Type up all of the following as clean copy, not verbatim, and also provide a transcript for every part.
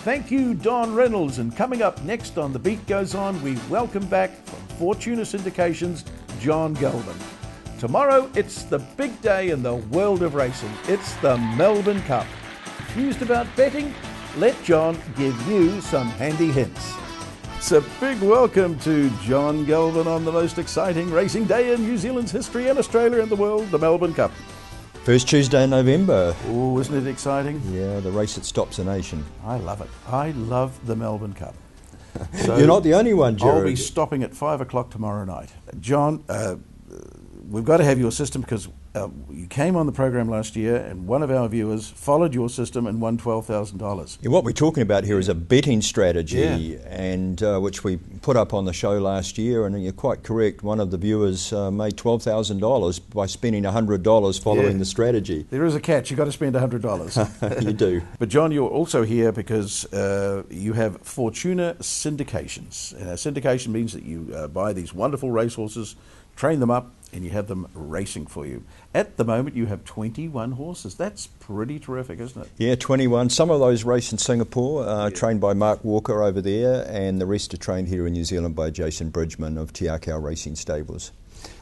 Thank you, Don Reynolds. And coming up next on The Beat Goes On, we welcome back from Fortuna Syndications, John Galvin. Tomorrow, it's the big day in the world of racing. It's the Melbourne Cup. Confused about betting? Let John give you some handy hints. It's a big welcome to John Galvin on the most exciting racing day in New Zealand's history and Australia and the world, the Melbourne Cup. First Tuesday in November. Oh, isn't it exciting? Yeah, the race that stops a nation. I love it. I love the Melbourne Cup. So you're not the only one, Jared. I'll be stopping at 5 o'clock tomorrow night. John, we've got to have your system because you came on the program last year and one of our viewers followed your system and won $12,000. Yeah, what we're talking about here is a betting strategy, and which we put up on the show last year, and you're quite correct, one of the viewers made $12,000 by spending $100 following the strategy. There is a catch, you've got to spend $100. You do. But John, you're also here because you have Fortuna Syndications. Syndication means that you buy these wonderful racehorses, train them up, and you have them racing for you. At the moment, you have 21 horses. That's pretty terrific, isn't it? Yeah, 21. Some of those race in Singapore, trained by Mark Walker over there, and the rest are trained here in New Zealand by Jason Bridgman of Tiakau Racing Stables.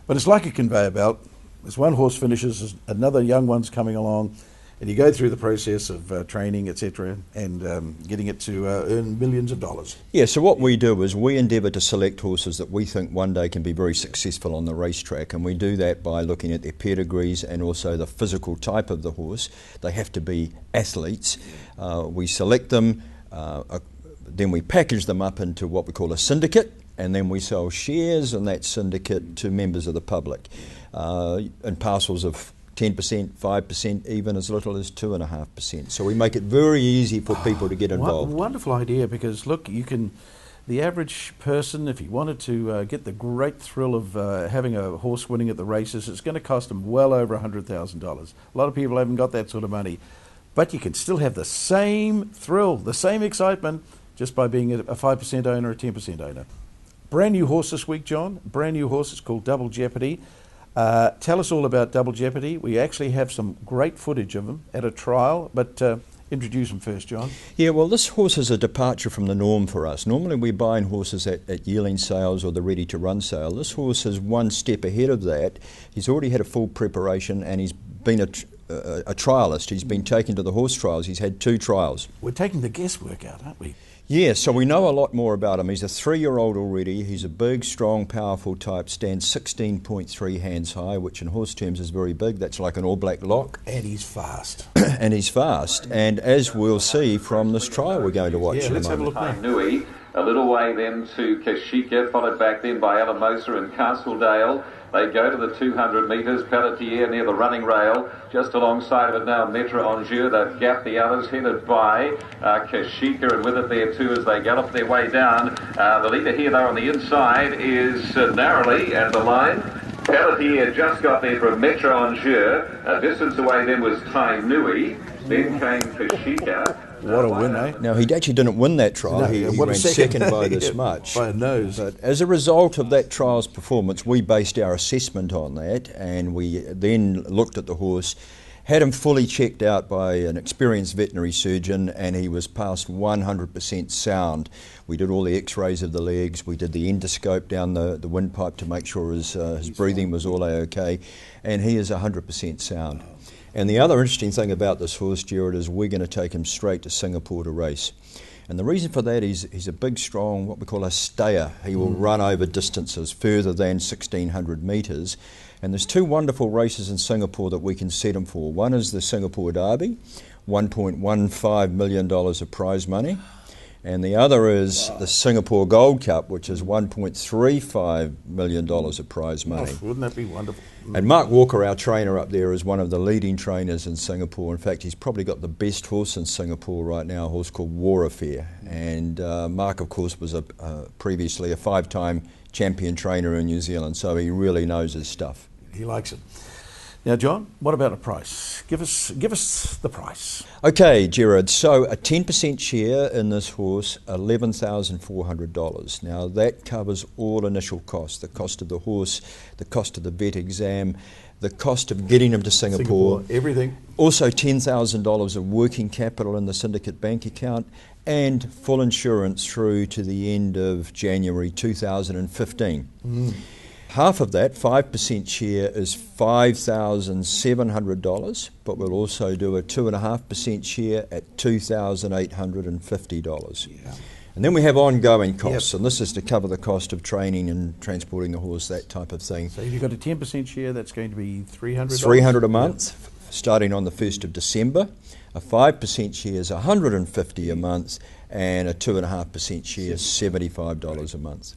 But it's like a conveyor belt. As one horse finishes, another young one's coming along, and you go through the process of training, etc., and getting it to earn millions of dollars. Yeah, so what we do is we endeavour to select horses that we think one day can be very successful on the racetrack, and we do that by looking at their pedigrees and also the physical type of the horse. They have to be athletes. We select them, then we package them up into what we call a syndicate, and then we sell shares in that syndicate to members of the public in parcels of 10%, 5%, even as little as 2.5%. So we make it very easy for people to get involved. Wonderful idea, because look, you can, the average person, if he wanted to get the great thrill of having a horse winning at the races, it's going to cost them well over $100,000. A lot of people haven't got that sort of money, but you can still have the same thrill, the same excitement, just by being a 5% owner or a 10% owner. Brand new horse this week, John. Brand new horse. It's called Double Jeopardy. Tell us all about Double Jeopardy. We actually have some great footage of him at a trial, but introduce him first, John. Yeah, well, this horse is a departure from the norm for us. Normally we buy in horses at yearling sales or the ready-to-run sale. This horse is one step ahead of that. He's already had a full preparation, and he's been a trialist. He's been taken to the horse trials. He's had 2 trials. We're taking the guesswork out, aren't we? Yeah, so we know a lot more about him. He's a 3-year-old already. He's a big, strong, powerful type, stands 16.3 hands high, which in horse terms is very big. That's like an all-black lock. And he's fast. And he's fast. And as we'll see from this trial we're going to watch in a moment. Let's have a look now. Nui, a little way then to Kashika, followed back then by Alamosa and Castledale. They go to the 200 metres, Pelletier near the running rail. Just alongside of it now, Metra Angers. They've gapped the others, headed by Kashika, and with it there too as they gallop their way down. The leader here, though, on the inside is narrowly at the line. Pelletier just got there from Metra Angers. A distance away then was Tai Nui. Then came Kashika. What a win, eh? Now, he actually didn't win that trial. No, he ran second by this much. By a nose. But as a result of that trial's performance, we based our assessment on that, and we then looked at the horse, had him fully checked out by an experienced veterinary surgeon, and he was past 100% sound. We did all the x-rays of the legs, we did the endoscope down the windpipe to make sure his breathing was all okay, and he is 100% sound. And the other interesting thing about this horse, Jared, is we're going to take him straight to Singapore to race. And the reason for that is he's a big, strong, what we call a stayer. He will run over distances further than 1,600 metres. And there's 2 wonderful races in Singapore that we can set him for. One is the Singapore Derby, $1.15 million of prize money. And the other is the Singapore Gold Cup, which is $1.35 million of prize money. Oh, wouldn't that be wonderful? And Mark Walker, our trainer up there, is one of the leading trainers in Singapore. In fact, he's probably got the best horse in Singapore right now, a horse called War Affair. And Mark, of course, was previously a 5-time champion trainer in New Zealand, so he really knows his stuff. He likes it. Now, John, what about a price? Give us the price. Okay, Gerard, so a 10% share in this horse, $11,400. Now, that covers all initial costs, the cost of the horse, the cost of the vet exam, the cost of getting him to Singapore. Everything. Also $10,000 of working capital in the syndicate bank account, and full insurance through to the end of January 2015. Half of that, 5% share, is $5,700, but we'll also do a 2.5% share at $2,850. Yeah. And then we have ongoing costs, and this is to cover the cost of training and transporting the horse, that type of thing. So if you've got a 10% share, that's going to be $300? $300 a month, starting on the 1st of December. A 5% share is $150 a month, and a 2.5% share is $75 a month.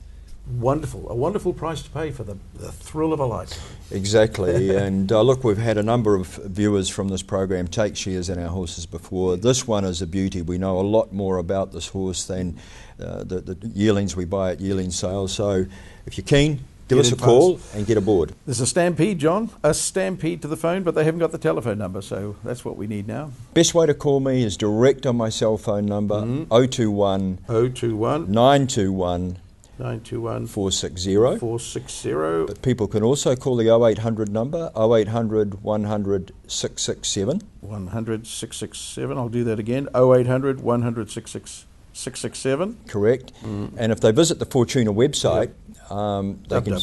Wonderful. A wonderful price to pay for the thrill of a lifetime. Exactly. And look, we've had a number of viewers from this program take shares in our horses before. This one is a beauty. We know a lot more about this horse than the yearlings we buy at yearling sales. So if you're keen, give us a call and get aboard. There's a stampede, John. A stampede to the phone, but they haven't got the telephone number, so that's what we need now. Best way to call me is direct on my cell phone number, 021 921 460. But people can also call the 0800 number, 0800 100 667. 100 667. I'll do that again. 0800 100 667. Correct. And if they visit the Fortuna website, they can...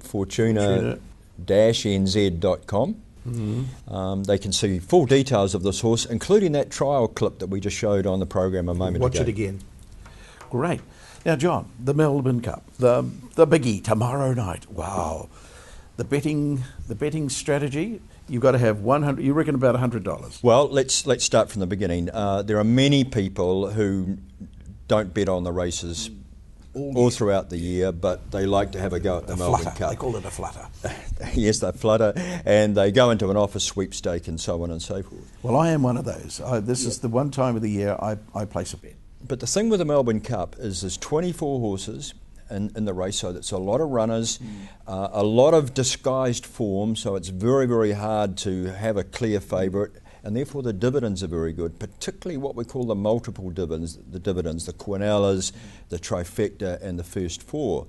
Fortuna-nz.com. They can see full details of this horse, including that trial clip that we just showed on the program a moment ago. Watch it again. Great. Now, John, the Melbourne Cup, the biggie tomorrow night. Wow. The betting strategy, you've got to have 100. You reckon about $100? Well, let's start from the beginning. There are many people who don't bet on the races all throughout the year, but they like to have a go at the Melbourne Cup. They call it a flutter. Yes, they flutter, and they go into an office sweepstake and so on and so forth. Well, I am one of those. This is the one time of the year I place a bet. But the thing with the Melbourne Cup is there's 24 horses in the race, so that's a lot of runners, a lot of disguised form, so it's very, very hard to have a clear favourite, and therefore the dividends are very good, particularly what we call the multiple dividends, the Quinellas, the Trifecta and the first four.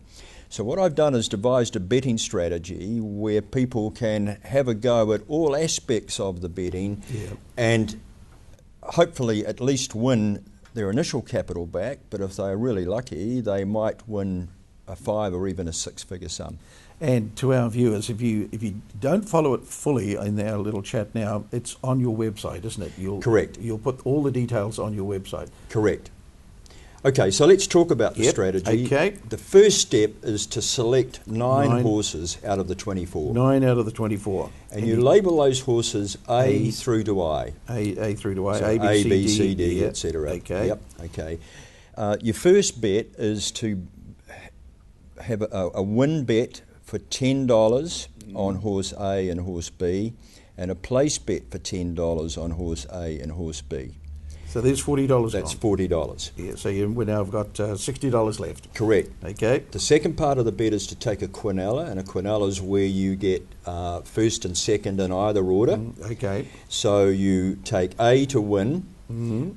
So what I've done is devised a betting strategy where people can have a go at all aspects of the betting and hopefully at least win their initial capital back, but if they're really lucky, they might win a 5 or even a 6-figure sum. And to our viewers, if you don't follow it fully in our little chat now, it's on your website, isn't it? Correct. You'll put all the details on your website. Correct. Okay, so let's talk about the strategy. Okay. The first step is to select 9 horses out of the 24. 9 out of the 24. And you label those horses A through to I. A through to I. So A, B, C, D, etc. Okay. Yep. Okay. Your first bet is to have a win bet for $10 on horse A and horse B, and a place bet for $10 on horse A and horse B. So there's $40. That's $40. Yeah. So we now have got $60 left. Correct. Okay. The second part of the bet is to take a Quinella, and a Quinella is where you get first and second in either order. Okay. So you take A to win,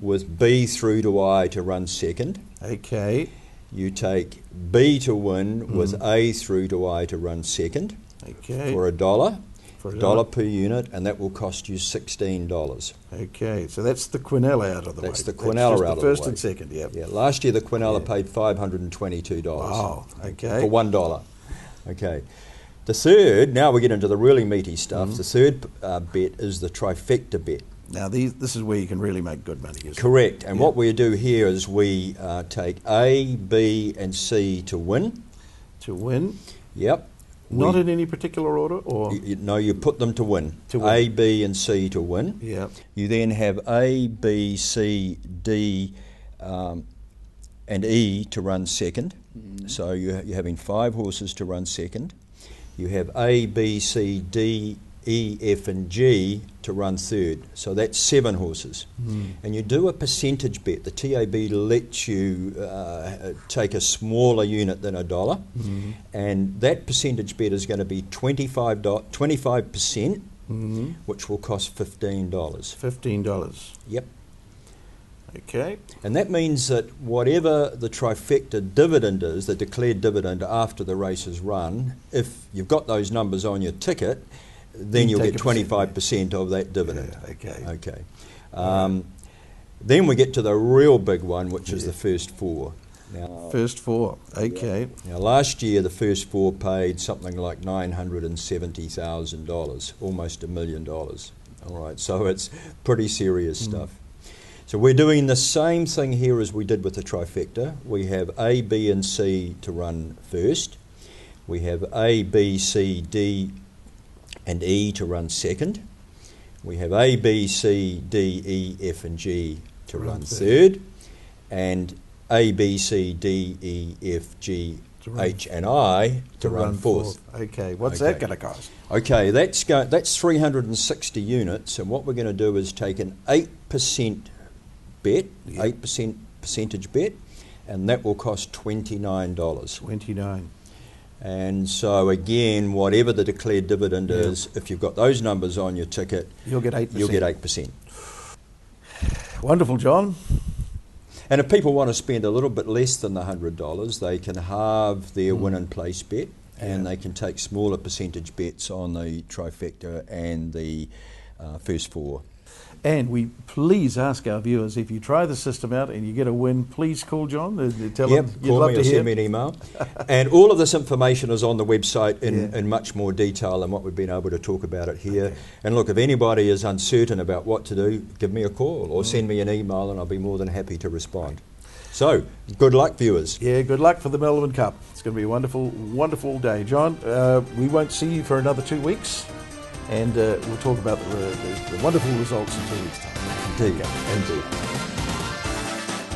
with B through to I to run second. Okay. You take B to win with A through to I to run second. Okay. For $1. For $1 per unit, and that will cost you $16. Okay, so that's the Quinella out of the way. That's the Quinella out of the way. The first and second, yeah. Last year the Quinella paid $522. Wow, okay. For $1. Okay. The third, now we get into the really meaty stuff, the third bet is the Trifecta bet. Now this is where you can really make good money, isn't it? Correct, and what we do here is we take A, B and C to win. To win? Yep. Not in any particular order, or no, you put them to win. To win. A, B, and C to win. Yeah. You then have A, B, C, D, and E to run second. So you're having 5 horses to run second. You have A, B, C, D, E, F, and G to run third. So that's 7 horses. And you do a percentage bet. The TAB lets you take a smaller unit than $1, and that percentage bet is going to be 25%, which will cost $15. $15. Yep. Okay. And that means that whatever the Trifecta dividend is, the declared dividend after the race is run, if you've got those numbers on your ticket, then you'll get 25% of that dividend. Yeah, okay. Okay. Then we get to the real big one, which is the first four. Now, First four, okay. Now, last year the first four paid something like $970,000, almost $1 million. All right, so it's pretty serious stuff. So we're doing the same thing here as we did with the trifecta. We have A, B and C to run first. We have A, B, C, D and E to run second. We have A, B, C, D, E, F and G to run third. And A, B, C, D, E, F, G, H and I to run fourth. Okay, what's that going to cost? Okay, that's 360 units, and what we're going to do is take an 8% bet, 8% percentage bet, and that will cost $29. 29. And so again, whatever the declared dividend is, if you've got those numbers on your ticket, you'll get 8%. You'll get 8%. Wonderful, John. And if people want to spend a little bit less than the $100, they can halve their win and place bet, and they can take smaller percentage bets on the trifecta and the first four. And we please ask our viewers, if you try the system out and you get a win, please call John. Tell him you'd call love me to or hear. send me an email. And all of this information is on the website in much more detail than what we've been able to talk about it here. Okay. And look, if anybody is uncertain about what to do, give me a call or send me an email, and I'll be more than happy to respond. So, good luck, viewers. Yeah, good luck for the Melbourne Cup. It's going to be a wonderful, wonderful day. John, we won't see you for another 2 weeks, and we'll talk about the wonderful results in 2 weeks' time. Indeed.